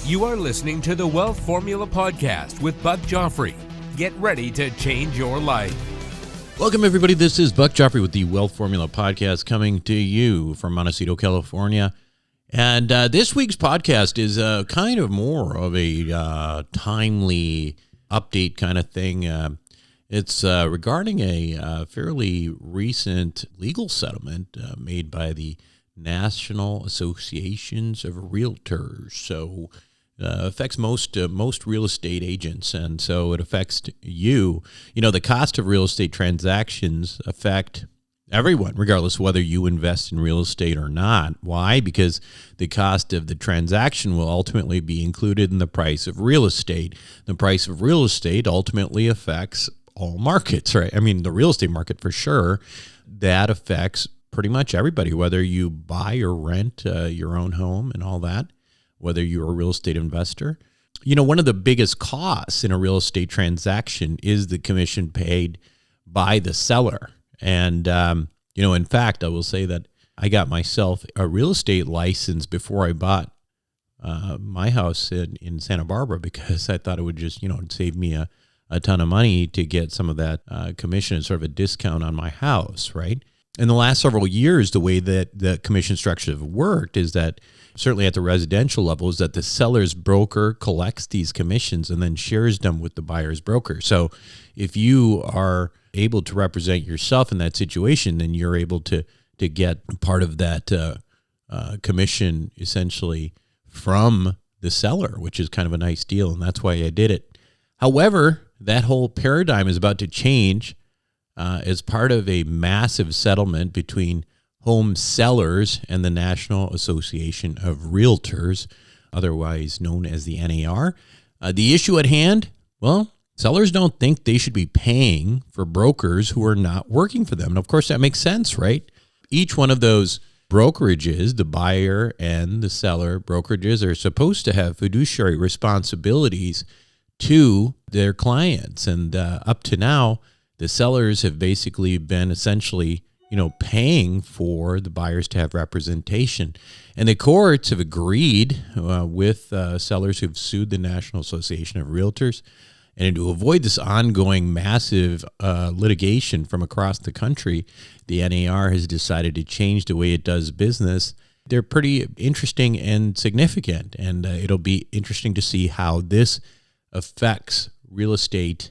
You are listening to the Wealth Formula Podcast with Buck Joffrey. Get ready to change your life. Welcome, everybody. This is Buck Joffrey with the Wealth Formula Podcast coming to you from Montecito, California. And this week's podcast is kind of more of a timely update kind of thing. It's regarding a fairly recent legal settlement made by the National Associations of Realtors. So affects most real estate agents, and so it affects you. You know, the cost of real estate transactions affect everyone, regardless of whether you invest in real estate or not. Why? Because the cost of the transaction will ultimately be included in the price of real estate. The price of real estate ultimately affects all markets, right? I mean, the real estate market for sure. That affects pretty much everybody, whether you buy or rent your own home and all that, whether you're a real estate investor. You know, one of the biggest costs in a real estate transaction is the commission paid by the seller. And, you know, in fact, I will say that I got myself a real estate license before I bought my house in Santa Barbara, because I thought it would just, save me a ton of money to get some of that commission as sort of a discount on my house, right? In the last several years, the way that the commission structures have worked is that, certainly at the residential level, is that the seller's broker collects these commissions and then shares them with the buyer's broker. So if you are able to represent yourself in that situation, then you're able to get part of that commission essentially from the seller, which is kind of a nice deal, and that's why I did it. However, that whole paradigm is about to change as part of a massive settlement between home sellers and the National Association of Realtors, otherwise known as the NAR. The issue at hand, well, sellers don't think they should be paying for brokers who are not working for them. And of course, that makes sense, right? Each one of those brokerages, the buyer and the seller brokerages, are supposed to have fiduciary responsibilities to their clients. And up to now, the sellers have basically been essentially paying for the buyers to have representation. And the courts have agreed with sellers who've sued the National Association of Realtors. And to avoid this ongoing massive litigation from across the country, the NAR has decided to change the way it does business. They're pretty interesting and significant, and it'll be interesting to see how this affects real estate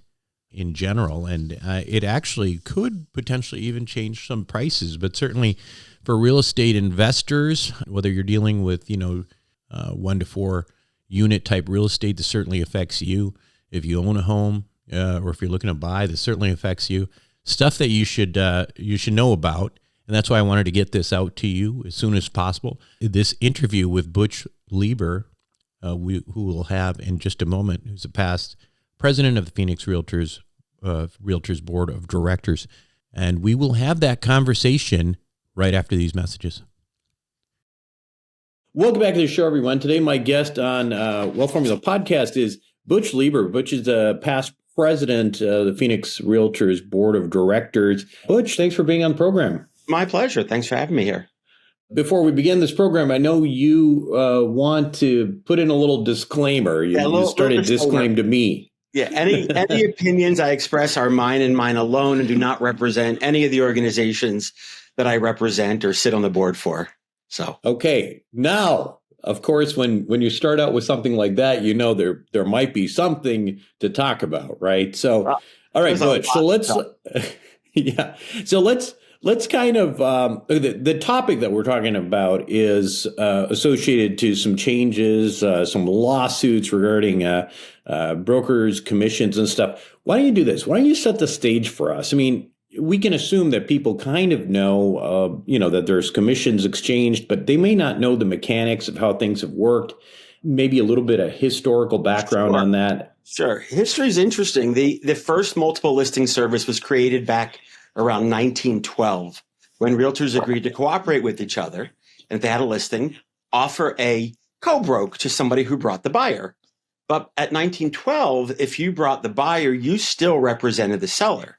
in general. And it actually could potentially even change some prices, but certainly for real estate investors, whether you're dealing with, 1 to 4 unit type real estate, this certainly affects you. If you own a home or if you're looking to buy, this certainly affects you. Stuff that you should know about. And that's why I wanted to get this out to you as soon as possible. This interview with Butch Lieber, who we'll have in just a moment, who's a past president of the Phoenix Realtors Board of Directors. And we will have that conversation right after these messages. Welcome back to the show, everyone. Today, my guest on Wealth Formula Podcast is Butch Lieber. Butch is a past president of the Phoenix Realtors Board of Directors. Butch, thanks for being on the program. My pleasure. Thanks for having me here. Before we begin this program, I know you want to put in a little disclaimer. You started disclaim to me. Yeah, any opinions I express are mine and mine alone, and do not represent any of the organizations that I represent or sit on the board for. So okay, now, of course, when you start out with something like that, there might be something to talk about, right? So, all right, Butch. So let's kind of the topic that we're talking about is associated to some changes, some lawsuits regarding brokers, commissions, and stuff. Why don't you do this? Why don't you set the stage for us? I mean, we can assume that people kind of know, that there's commissions exchanged, but they may not know the mechanics of how things have worked. Maybe a little bit of historical background on that. Sure. History is interesting. The first multiple listing service was created back around 1912, when realtors agreed to cooperate with each other, and if they had a listing, offer a co-broke to somebody who brought the buyer. But at 1912, if you brought the buyer, you still represented the seller.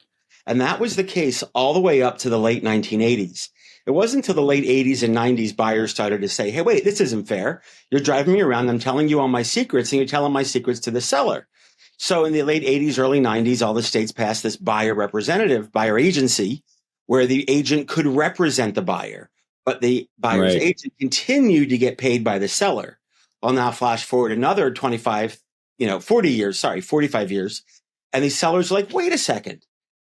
And that was the case all the way up to the late 1980s. It wasn't until the late 80s and 90s buyers started to say, hey, wait, this isn't fair. You're driving me around. I'm telling you all my secrets and you're telling my secrets to the seller. So in the late 80s, early 90s, all the states passed this buyer agency, where the agent could represent the buyer, but the buyer's Right. agent continued to get paid by the seller. Well, now flash forward another 45 years. And these sellers are like, wait a second.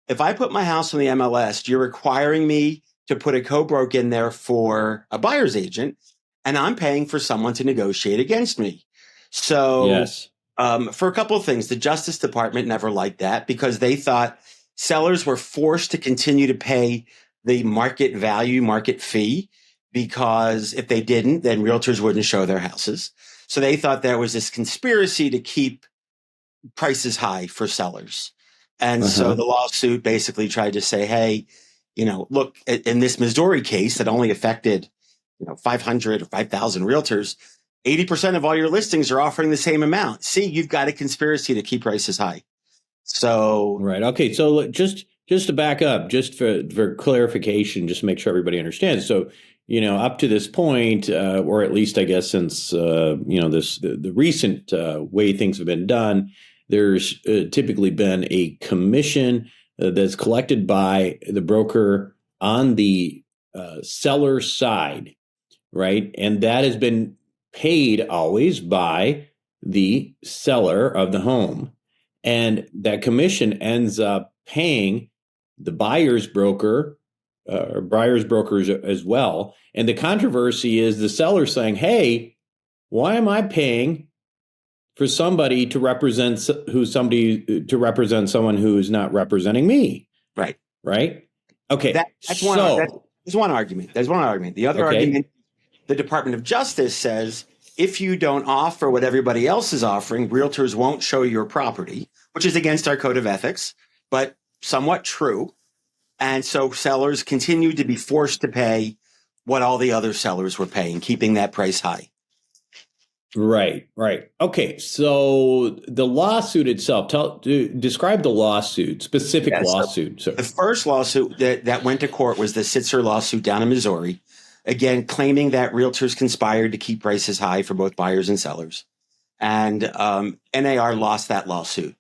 If I put my house on the MLS, you're requiring me to put a co-broke in there for a buyer's agent, and I'm paying for someone to negotiate against me. So Yes. for a couple of things, the Justice Department never liked that because they thought sellers were forced to continue to pay the market value, market fee, because if they didn't, then realtors wouldn't show their houses. So they thought there was this conspiracy to keep prices high for sellers. And so the lawsuit basically tried to say, hey, look, in this Missouri case that only affected 500 or 5,000 realtors, 80% of all your listings are offering the same amount. See, you've got a conspiracy to keep prices high. So Right. Okay. So just to back up, just for clarification, just to make sure everybody understands. So, up to this point, or at least I guess since the recent way things have been done, there's typically been a commission that's collected by the broker on the seller side, right? And that has been paid always by the seller of the home. And that commission ends up paying the buyer's broker or buyer's brokers as well. And the controversy is the seller saying, hey, why am I paying for somebody to represent someone who's not representing me? right. Right. Okay. There's one argument. There's one argument. The other argument, the Department of Justice says, if you don't offer what everybody else is offering, realtors won't show your property, which is against our code of ethics, but somewhat true. And so sellers continue to be forced to pay what all the other sellers were paying, keeping that price high. Right. Okay. So the lawsuit itself, describe the lawsuit, specific lawsuit. So the first lawsuit that went to court was the Sitzer lawsuit down in Missouri, again, claiming that realtors conspired to keep prices high for both buyers and sellers. And NAR lost that lawsuit.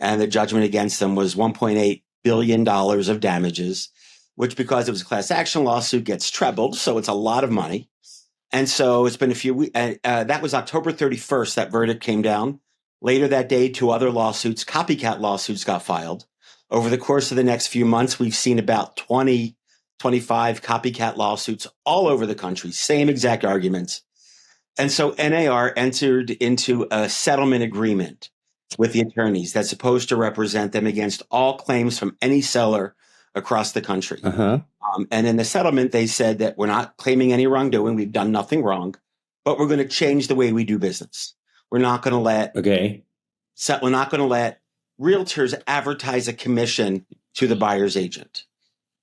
And the judgment against them was $1.8 billion of damages, which, because it was a class action lawsuit, gets trebled. So it's a lot of money. And so it's been a few weeks. That was October 31st, that verdict came down. Later that day, two other lawsuits, copycat lawsuits, got filed. Over the course of the next few months, we've seen about 20, 25 copycat lawsuits all over the country, same exact arguments. And so NAR entered into a settlement agreement with the attorneys that's supposed to represent them against all claims from any seller across the country. And in the settlement, they said that we're not claiming any wrongdoing. We've done nothing wrong, but we're going to change the way we do business. We're not going to let realtors advertise a commission to the buyer's agent.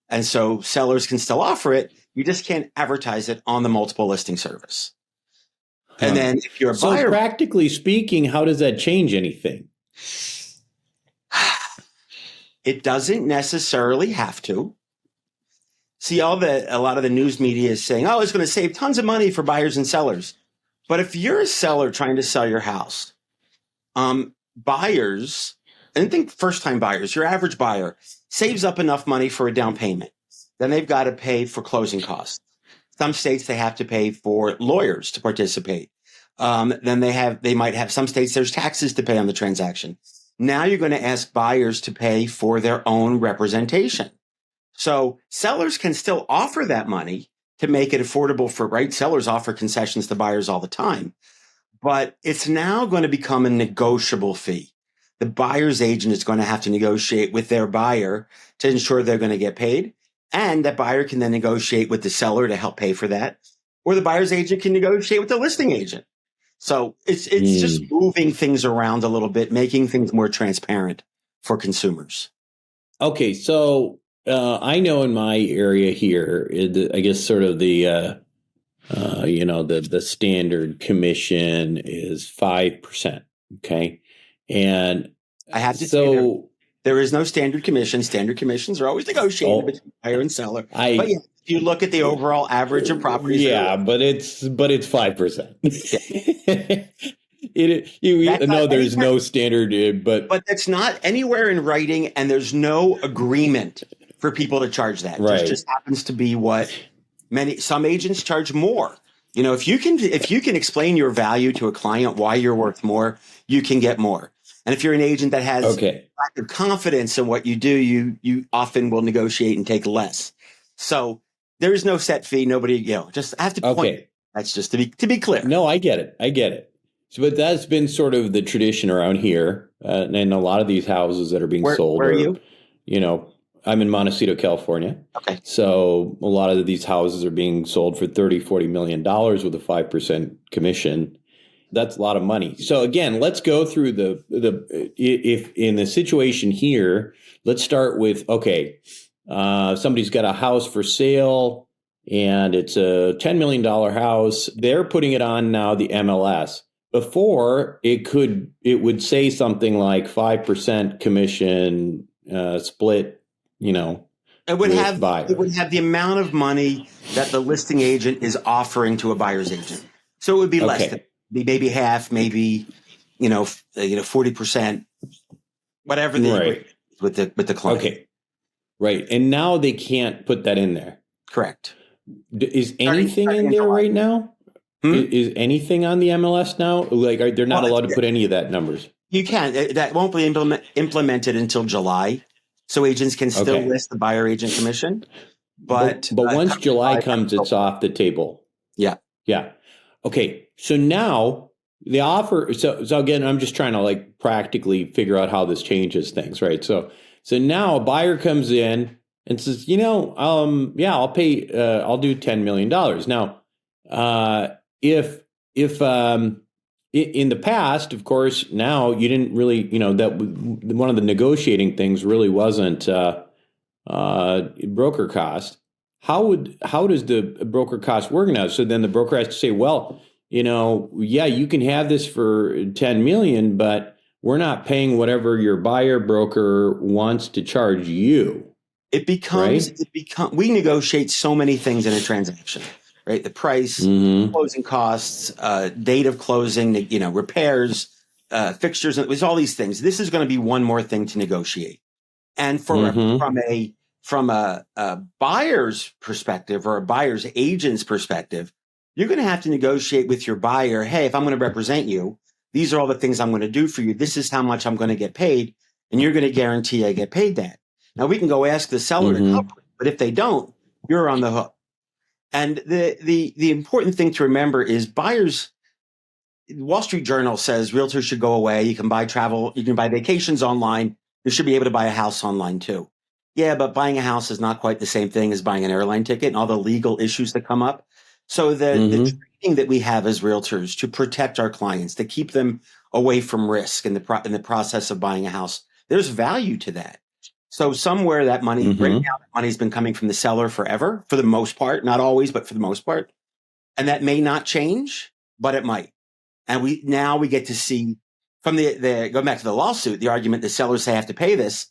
And so sellers can still offer it. You just can't advertise it on the multiple listing service. And then if you're a buyer, so practically speaking, how does that change anything? It doesn't necessarily have to. See, a lot of the news media is saying, oh, it's going to save tons of money for buyers and sellers. But if you're a seller trying to sell your house, buyers, and think first-time buyers, your average buyer saves up enough money for a down payment. Then they've got to pay for closing costs. Some states, they have to pay for lawyers to participate. Then they might have some states, there's taxes to pay on the transaction. Now you're going to ask buyers to pay for their own representation. So sellers can still offer that money to make it affordable sellers offer concessions to buyers all the time, but it's now going to become a negotiable fee. The buyer's agent is going to have to negotiate with their buyer to ensure they're going to get paid. And that buyer can then negotiate with the seller to help pay for that. Or the buyer's agent can negotiate with the listing agent. So it's just moving things around a little bit, making things more transparent for consumers. Okay, so I know in my area here, I guess sort of the standard commission is 5%. Okay, and I have to say There is no standard commission. Standard commissions are always negotiated between buyer and seller. But yeah, if you look at the overall average of properties, yeah, but it's 5%. There's no standard, but that's not anywhere in writing, and there's no agreement for people to charge that. Right. It just happens to be what some agents charge more. If you can explain your value to a client, why you're worth more, you can get more. And if you're an agent that has lack of confidence in what you do, you often will negotiate and take less. So there is no set fee. Nobody, just I have to point. Okay. That's just to be clear. No, I get it. So, but that's been sort of the tradition around here, and a lot of these houses that are being sold. Where are you? I'm in Montecito, California. Okay. So a lot of these houses are being sold for $30-40 million with a 5% commission. That's a lot of money. So again, let's go through if in the situation here, let's start with, somebody's got a house for sale and it's a $10 million house. They're putting it on now the MLS. Before it would say something like 5% commission split, it would have the amount of money that the listing agent is offering to a buyer's agent. So it would be less than maybe half, maybe 40%, whatever the agreement with the client. Okay. Right. And now they can't put that in there. Correct. Is anything in there right now? Is anything on the MLS now? Like, they're not allowed to put any of that numbers? You can. That won't be implemented until July. So agents can still list the buyer agent commission. But once July comes, it's off the table. Yeah. Yeah. Okay. So now the offer. So again, I'm just trying to practically figure out how this changes things, right? So now a buyer comes in and says, I'll pay, I'll do $10 million. Now, if in the past, of course, now you didn't really, that one of the negotiating things really wasn't broker cost. How does the broker cost work now? So then the broker has to say, well, you can have this for 10 million, but we're not paying whatever your buyer broker wants to charge you. We negotiate so many things in a transaction. Right, the price, closing costs, date of closing, repairs, fixtures. There's all these things. This is going to be one more thing to negotiate. And from a buyer's perspective or a buyer's agent's perspective, you're going to have to negotiate with your buyer. Hey, if I'm going to represent you, these are all the things I'm going to do for you. This is how much I'm going to get paid, and you're going to guarantee I get paid that. Now we can go ask the seller to cover it, but if they don't, you're on the hook. And the important thing to remember is buyers. Wall Street Journal says realtors should go away. You can buy vacations online. You should be able to buy a house online too. Yeah, but buying a house is not quite the same thing as buying an airline ticket and all the legal issues that come up. So the training that we have as realtors to protect our clients, to keep them away from risk in the process of buying a house, there's value to that. So somewhere that money, right now, that money's been coming from the seller forever, for the most part, not always, but for the most part. And that may not change, but it might. And we get to see from going back to the lawsuit, the argument the sellers say have to pay this.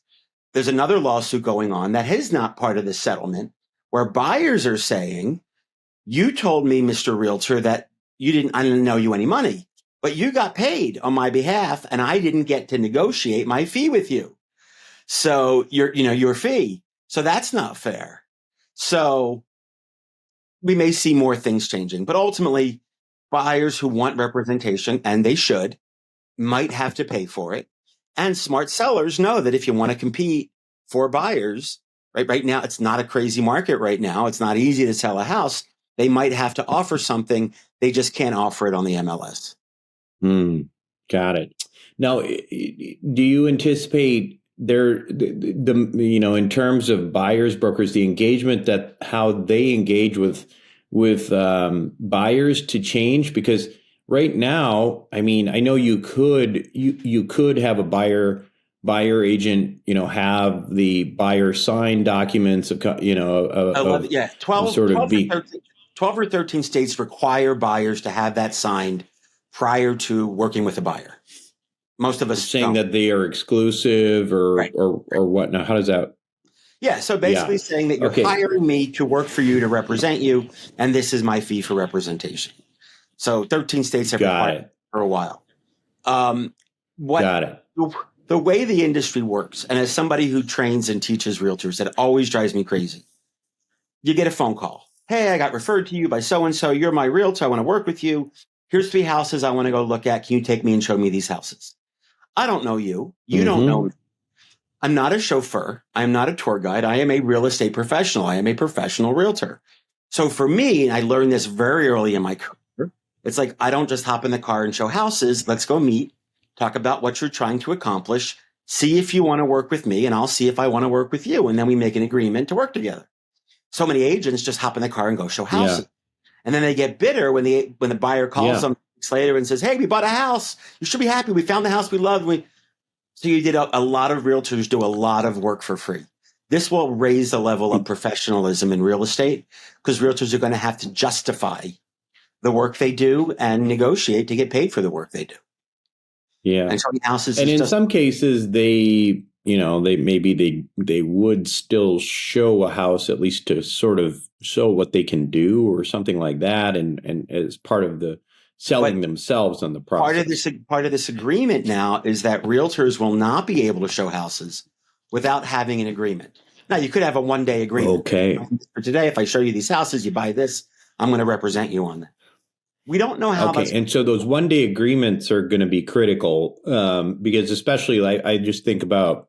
There's another lawsuit going on that is not part of the settlement, where buyers are saying, you told me, Mr. Realtor, that I didn't owe you any money, but you got paid on my behalf and I didn't get to negotiate my fee with you. So your fee. So that's not fair. So we may see more things changing, but ultimately buyers who want representation, and they should, might have to pay for it. And smart sellers know that if you want to compete for buyers, right now, it's not a crazy market right now. It's not easy to sell a house. They might have to offer something. They just can't offer it on the MLS. Got it. Now, do you anticipate in terms of buyers, brokers, the engagement, that how they engage with buyers to change? Because right now, I know you could have a buyer agent, have the buyer sign documents of 12 or 13 states require buyers to have that signed prior to working with a buyer. Most of us saying don't. that they are exclusive or Right. or what? Now, how does that? Yeah. So basically saying that you're Okay. hiring me to work for you to represent you, and this is my fee for representation. So 13 states have Got required it. it for a while. What Got it. the way the industry works, and as somebody who trains and teaches realtors, that always drives me crazy. You get a phone call. Hey, I got referred to you by so-and-so. You're my realtor. I want to work with you. Here's 3 houses I want to go look at. Can you take me and show me these houses? I don't know you. You don't know me. I'm not a chauffeur. I'm not a tour guide. I am a real estate professional. I am a professional realtor. So for me, and I learned this very early in my career, it's like, I don't just hop in the car and show houses. Let's go meet, talk about what you're trying to accomplish, see if you want to work with me, and I'll see if I want to work with you. And then we make an agreement to work together. So many agents just hop in the car and go show houses. Yeah. And then they get bitter when the buyer calls them weeks later and says, hey, we bought a house. You should be happy. We found the house we loved. So you did a lot of realtors do a lot of work for free. This will raise the level of professionalism in real estate because realtors are going to have to justify the work they do and negotiate to get paid for the work they do. Yeah. And showing houses And is in just, some cases, they would still show a house at least to sort of show what they can do or something like that, and as part of the selling themselves on the process. part of this agreement now is that realtors will not be able to show houses without having an agreement. Now, you could have a one-day agreement. Okay. For today, if I show you these houses, you buy this, I'm going to represent you on that. We don't know how that's. Okay, and so those one-day agreements are going to be critical because, especially, I just think about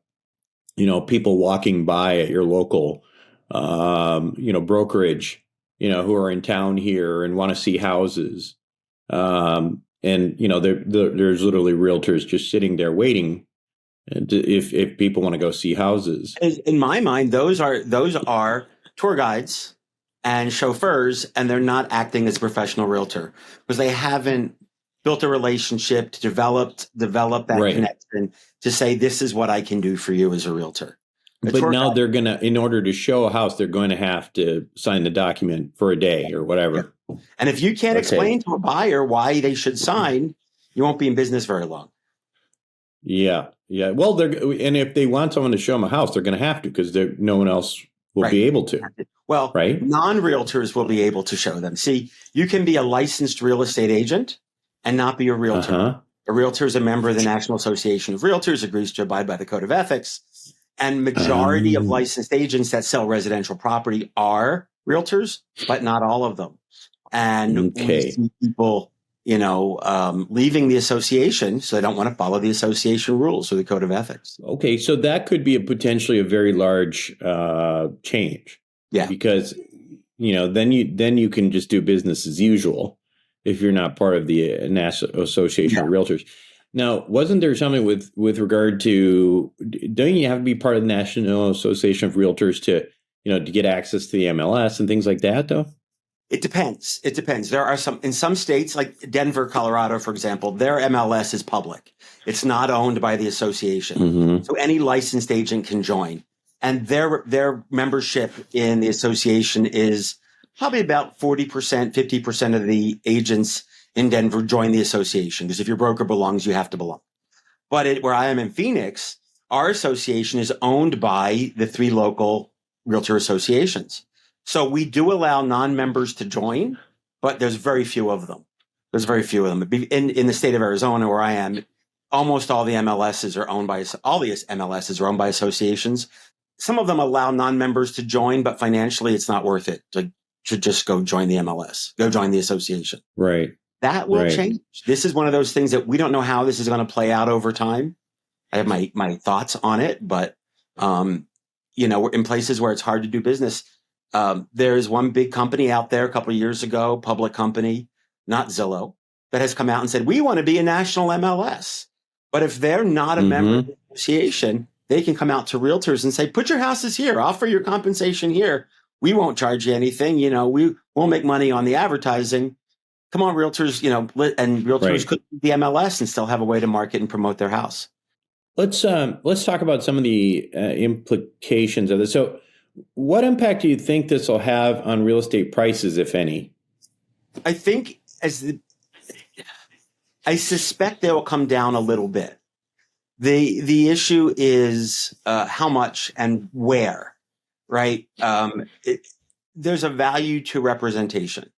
people walking by at your local brokerage, who are in town here and want to see houses, and there's literally realtors just sitting there waiting if people want to go see houses. In my mind, those are tour guides and chauffeurs, and they're not acting as a professional realtor because they haven't built a relationship to develop that connection to say, this is what I can do for you as a realtor. But now they're going to, in order to show a house, they're going to have to sign the document for a day or whatever. Yeah. And if you can't explain to a buyer why they should sign, you won't be in business very long. Yeah. Yeah. Well, and if they want someone to show them a house, they're going to have to because no one else will be able to. Well, non-realtors will be able to show them. See, you can be a licensed real estate agent and not be a realtor. Uh-huh. A realtor is a member of the National Association of Realtors, agrees to abide by the Code of Ethics. And majority of licensed agents that sell residential property are realtors, but not all of them. And we see people, leaving the association, so they don't want to follow the association rules or the Code of Ethics. Okay, so that could be potentially a very large change. Yeah, because then you can just do business as usual if you're not part of the National Association of Realtors. Now, wasn't there something with regard to, don't you have to be part of the National Association of Realtors to get access to the MLS and things like that, though? It depends. There are in some states, like Denver, Colorado, for example, their MLS is public. It's not owned by the association. Mm-hmm. So any licensed agent can join. And their membership in the association is probably about 40%, 50% of the agents in Denver join the association. Because if your broker belongs, you have to belong. But where I am in Phoenix, our association is owned by the 3 local realtor associations. So we do allow non-members to join, but there's very few of them. In the state of Arizona, where I am, almost all the MLSs are owned by associations. Some of them allow non-members to join, but financially it's not worth it to just go join the MLS, go join the association. Right. That will change. This is one of those things that we don't know how this is going to play out over time. I have my thoughts on it, but we're in places where it's hard to do business. There's one big company out there a couple of years ago, public company, not Zillow, that has come out and said, we want to be a national MLS. But if they're not a member of the association, they can come out to realtors and say, put your houses here, offer your compensation here. We won't charge you anything. We won't make money on the advertising. Come on, realtors, and realtors could be the MLS and still have a way to market and promote their house. Let's talk about some of the implications of this. So what impact do you think this will have on real estate prices, if any? I think I suspect they will come down a little bit. The issue is how much and where, right? There's a value to representation.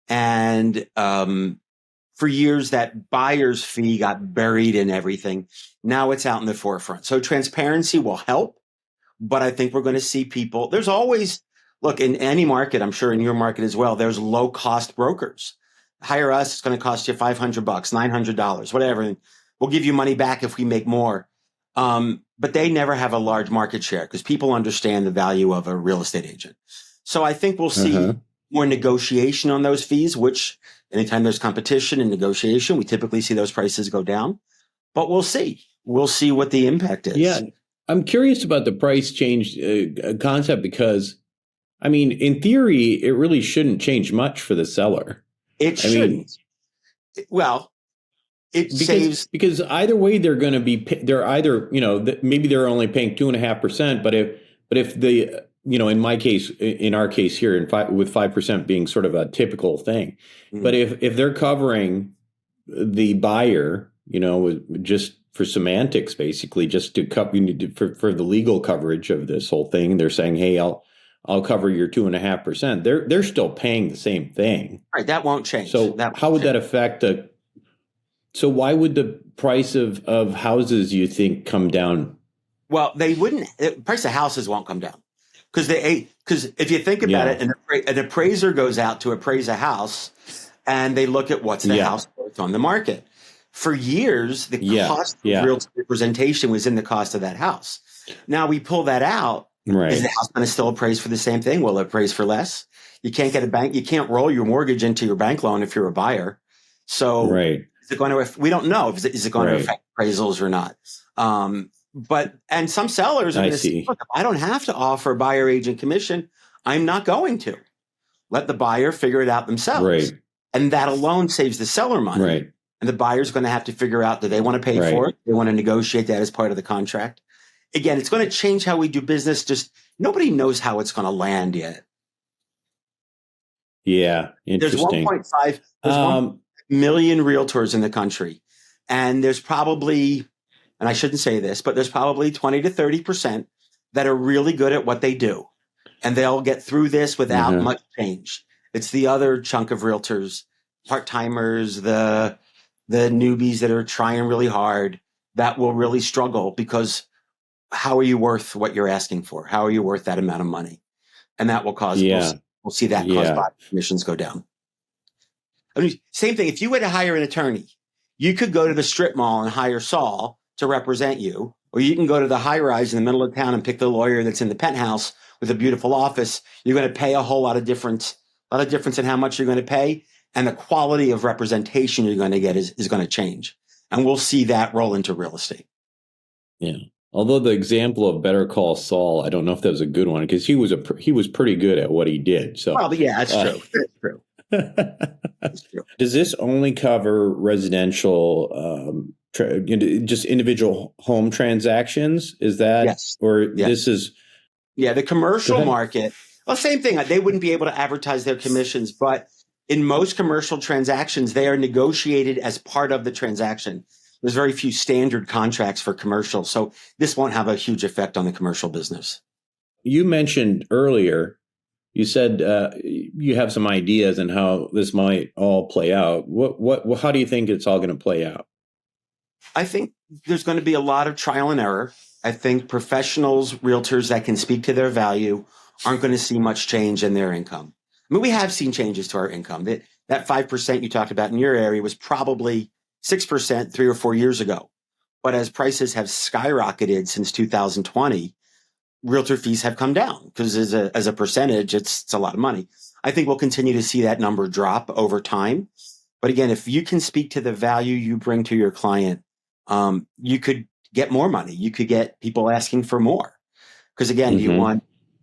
And for years, that buyer's fee got buried in everything. Now it's out in the forefront. So transparency will help, but I think we're going to see people. There's always, look, in any market, I'm sure in your market as well, there's low cost brokers. Hire us, it's going to cost you $500, $900, whatever. And we'll give you money back if we make more. But they never have a large market share because people understand the value of a real estate agent. So I think we'll see more negotiation on those fees, which anytime there's competition and negotiation, we typically see those prices go down. But we'll see. We'll see what the impact is. Yeah. I'm curious about the price change concept because, I mean, in theory, it really shouldn't change much for the seller. It shouldn't. Well, it saves because either way they're either maybe they're only paying 2.5%, but if the in my case, in our case here, with 5% being sort of a typical thing, but if they're covering the buyer, just for semantics, basically, just to cover for the legal coverage of this whole thing, they're saying, hey, I'll cover your 2.5%. They're still paying the same thing. Right. That won't change. So how would that affect so why would the price of houses, you think, come down? Well, they wouldn't. The price of houses won't come down because if you think about it, an appraiser goes out to appraise a house and they look at what's the house worth on the market. For years, the cost of real representation was in the cost of that house. Now we pull that out. Right. Is the house going to still appraise for the same thing? Will it appraise for less? You can't get a bank. You can't roll your mortgage into your bank loan if you're a buyer. So is it going to? We don't know. Is it going to affect appraisals or not? And some sellers are going to say, look, if I don't have to offer buyer agent commission, I'm not going to. Let the buyer figure it out themselves. Right. And that alone saves the seller money. Right. And the buyer's going to have to figure out, do they want to pay for it? They want to negotiate that as part of the contract. Again, it's going to change how we do business. Just nobody knows how it's going to land yet. Yeah, interesting. There's 1.5 million realtors in the country. And there's probably, and I shouldn't say this, but there's probably 20 to 30% that are really good at what they do. And they'll get through this without much change. It's the other chunk of realtors, part-timers, the newbies that are trying really hard, that will really struggle because how are you worth what you're asking for? How are you worth that amount of money? And that will cause, we'll see that cause buyer commissions go down. I mean, same thing. If you were to hire an attorney, you could go to the strip mall and hire Saul to represent you, or you can go to the high rise in the middle of town and pick the lawyer that's in the penthouse with a beautiful office. You're going to pay a whole lot of difference in how much you're going to pay. And the quality of representation you're going to get is going to change. And we'll see that roll into real estate. Yeah. Although the example of Better Call Saul, I don't know if that was a good one because he was pretty good at what he did. So, well, yeah, that's true. That's true. That's true. Does this only cover residential, just individual home transactions? Is that this is? Yeah, the commercial market. Well, same thing. They wouldn't be able to advertise their commissions, but in most commercial transactions, they are negotiated as part of the transaction. There's very few standard contracts for commercial. So this won't have a huge effect on the commercial business. You mentioned earlier, you said you have some ideas on how this might all play out. How do you think it's all going to play out? I think there's going to be a lot of trial and error. I think professionals, realtors that can speak to their value aren't going to see much change in their income. I mean, we have seen changes to our income. That 5% you talked about in your area was probably 6% 3 or 4 years ago. But as prices have skyrocketed since 2020, realtor fees have come down because as a percentage, it's a lot of money. I think we'll continue to see that number drop over time. But again, if you can speak to the value you bring to your client, you could get more money. You could get people asking for more. Because again,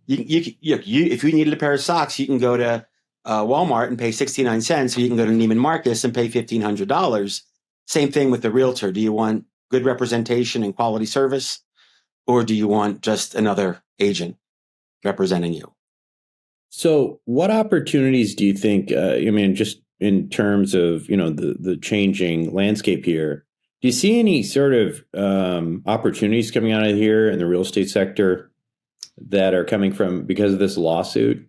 if you needed a pair of socks, you can go to Walmart and pay 69 cents, or you can go to Neiman Marcus and pay $1,500. Same thing with the realtor. Do you want good representation and quality service, or do you want just another agent representing you? So what opportunities do you think, just in terms of, the changing landscape here, Do you see any sort of opportunities coming out of here in the real estate sector that are coming from because of this lawsuit?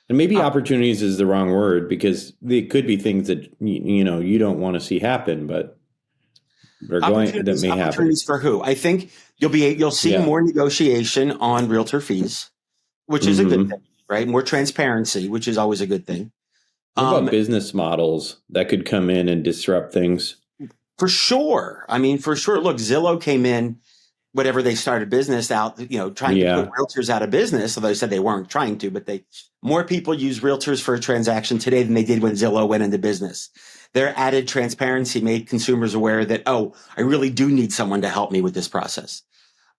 And maybe opportunities is the wrong word, because they could be things that you don't want to see happen, but they're going that may happen. Opportunities for who? I think you'll see more negotiation on realtor fees, which is a good thing, right? More transparency, which is always a good thing. What about business models that could come in and disrupt things? For sure. I mean, for sure. Look, Zillow came in, whatever they started business out, trying to put realtors out of business. Although they said they weren't trying to, but more people use realtors for a transaction today than they did when Zillow went into business. Their added transparency made consumers aware that, I really do need someone to help me with this process.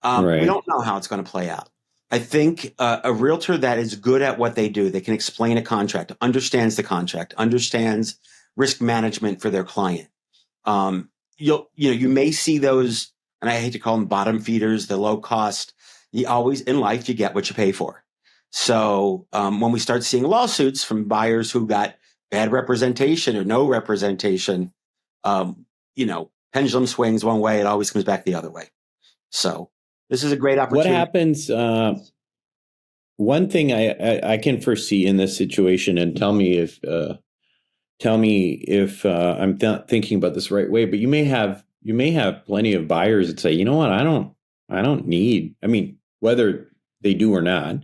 We don't know how it's going to play out. I think a realtor that is good at what they do, they can explain a contract, understands the contract, understands risk management for their client. You may see those, and I hate to call them bottom feeders, the low cost. You always in life, you get what you pay for. So when we start seeing lawsuits from buyers who got bad representation or no representation, pendulum swings one way, it always comes back the other way. So this is a great opportunity. What happens? One thing I can foresee in this situation, and tell me if I'm thinking about this the right way, but you may have plenty of buyers that say, you know what, I don't need, whether they do or not,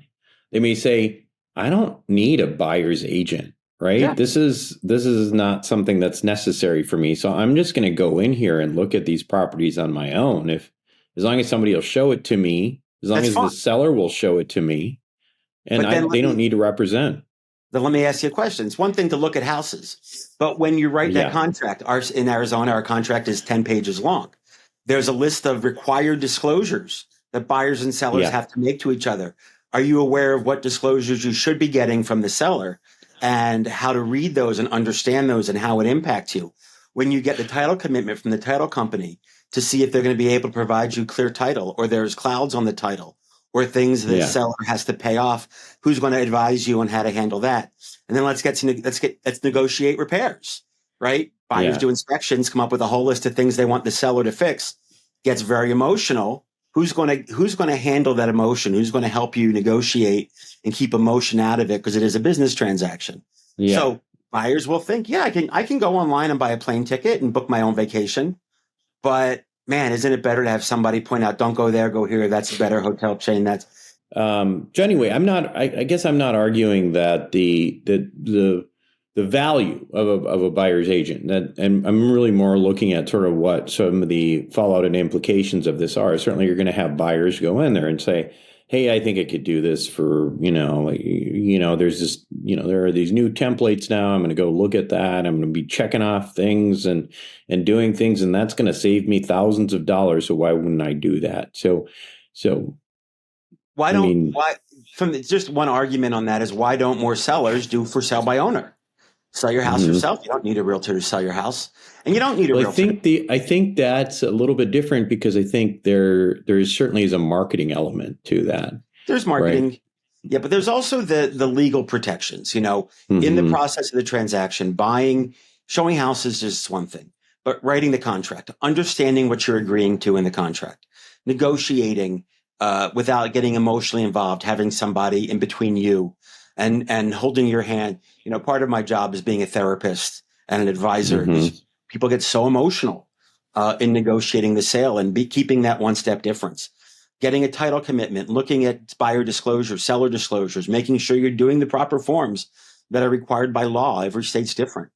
they may say, I don't need a buyer's agent, right? Yeah. This is not something that's necessary for me. So I'm just going to go in here and look at these properties on my own. As long as somebody will show it to me, as long as the seller will show it to me, and they don't need to represent. Then let me ask you a question. It's one thing to look at houses, but when you write that contract, in Arizona, our contract is 10 pages long. There's a list of required disclosures that buyers and sellers have to make to each other. Are you aware of what disclosures you should be getting from the seller and how to read those and understand those and how it impacts you? When you get the title commitment from the title company to see if they're going to be able to provide you clear title, or there's clouds on the title, or things that the seller has to pay off, who's going to advise you on how to handle that? And then let's negotiate repairs, right? Buyers do inspections, come up with a whole list of things they want the seller to fix. Gets very emotional. Who's going to handle that emotion? Who's going to help you negotiate and keep emotion out of it? Because it is a business transaction. Yeah. So buyers will think, I can go online and buy a plane ticket and book my own vacation. But man, isn't it better to have somebody point out, don't go there, go here. That's a better hotel chain. That's anyway, I guess I'm not arguing that the value of a buyer's agent, and I'm really more looking at sort of what some of the fallout and implications of this are. Certainly you're going to have buyers go in there and say, hey, I think I could do this for, there's this, there are these new templates now. I'm going to go look at that. I'm going to be checking off things and doing things, and that's going to save me thousands of dollars. So why wouldn't I do that? So just one argument on that is, why don't more sellers do for sale by owner? Sell your house yourself. You don't need a realtor to sell your house, and you don't need a realtor. I think that's a little bit different, because I think there certainly is a marketing element to that. There's marketing, right? But there's also the legal protections. In the process of the transaction, showing houses is just one thing, but writing the contract, understanding what you're agreeing to in the contract, negotiating without getting emotionally involved, having somebody in between you and holding your hand. Part of my job is being a therapist and an advisor. People get so emotional in negotiating the sale, and keeping that one step difference. Getting a title commitment, looking at buyer disclosures, seller disclosures, making sure you're doing the proper forms that are required by law. Every state's different.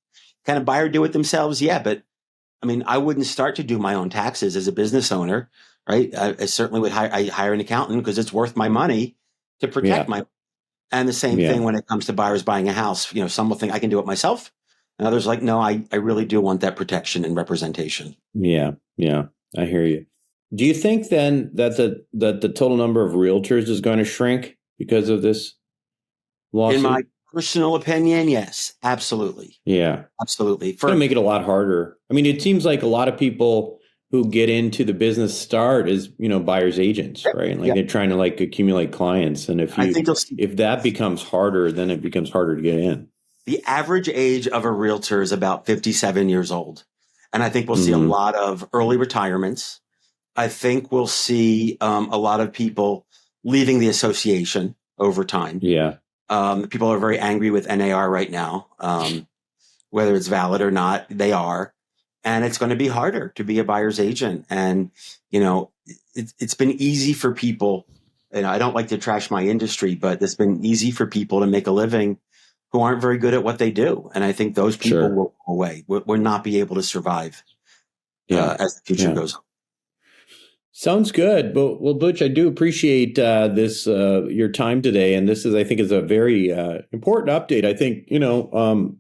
Can a buyer do it themselves? Yeah, but I wouldn't start to do my own taxes as a business owner, right? I certainly would hire an accountant, because it's worth my money to protect my. And the same thing when it comes to buyers buying a house. Some will think I can do it myself, and others like, no, I really do want that protection and representation. Yeah, I hear you. Do you think then that the total number of realtors is going to shrink because of this lawsuit? In my personal opinion, yes, absolutely. Yeah, absolutely. It's going to make it a lot harder. It seems like a lot of people who get into the business start as, buyer's agents, right? And they're trying to accumulate clients. And if that becomes harder, then it becomes harder to get in. The average age of a realtor is about 57 years old. And I think we'll see a lot of early retirements. I think we'll see a lot of people leaving the association over time. Yeah. People are very angry with NAR right now. Whether it's valid or not, they are. And it's going to be harder to be a buyer's agent. And, it's been easy for people. And I don't like to trash my industry, but it's been easy for people to make a living who aren't very good at what they do. And I think those people will go away, will not be able to survive as the future goes on. Sounds good. But well, Butch, I do appreciate this your time today, and this I think is a very important update. I think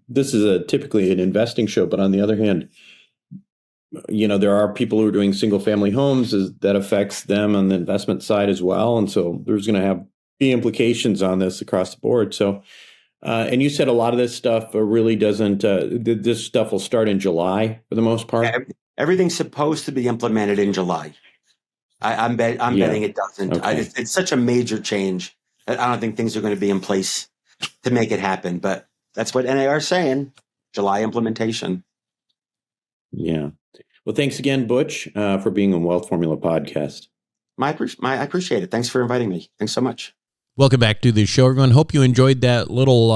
this is typically an investing show, but on the other hand, there are people who are doing single family homes that affects them on the investment side as well, and so there's going to be implications on this across the board. So, and you said a lot of this stuff really doesn't. This stuff will start in July for the most part. Yeah, everything's supposed to be implemented in July. I'm betting it doesn't. Okay. It's such a major change that I don't think things are going to be in place to make it happen. But that's what NAR is saying, July implementation. Yeah. Well, thanks again, Butch, for being on Wealth Formula Podcast. I appreciate it. Thanks for inviting me. Thanks so much. Welcome back to the show, everyone. Hope you enjoyed that little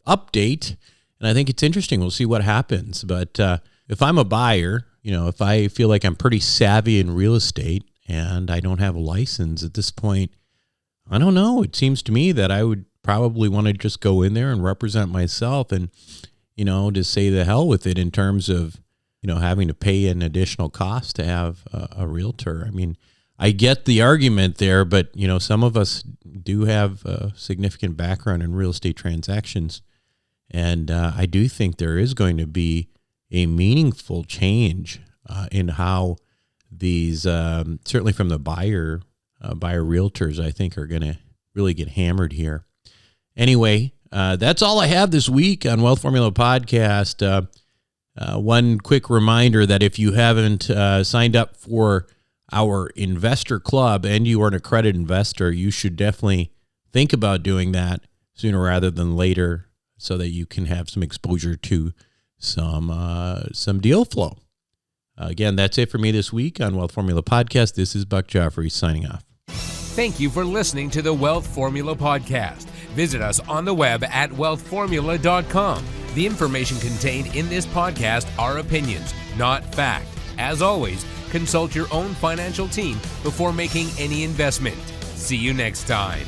update. And I think it's interesting. We'll see what happens. But if I'm a buyer, if I feel like I'm pretty savvy in real estate and I don't have a license at this point, I don't know. It seems to me that I would probably want to just go in there and represent myself and, just say the hell with it in terms of, having to pay an additional cost to have a realtor. I mean, I get the argument there, but, some of us do have a significant background in real estate transactions. And I do think there is going to be a meaningful change in how these, certainly from the buyer realtors, I think are going to really get hammered here. Anyway, that's all I have this week on Wealth Formula Podcast. One quick reminder that if you haven't signed up for our investor club and you are an accredited investor, you should definitely think about doing that sooner rather than later so that you can have some exposure to some deal flow. Again, that's it for me this week on Wealth Formula Podcast. This is Buck Joffrey signing off. Thank you for listening to the Wealth Formula Podcast. Visit us on the web at wealthformula.com. The information contained in this podcast are opinions, not fact. As always, consult your own financial team before making any investment. See you next time.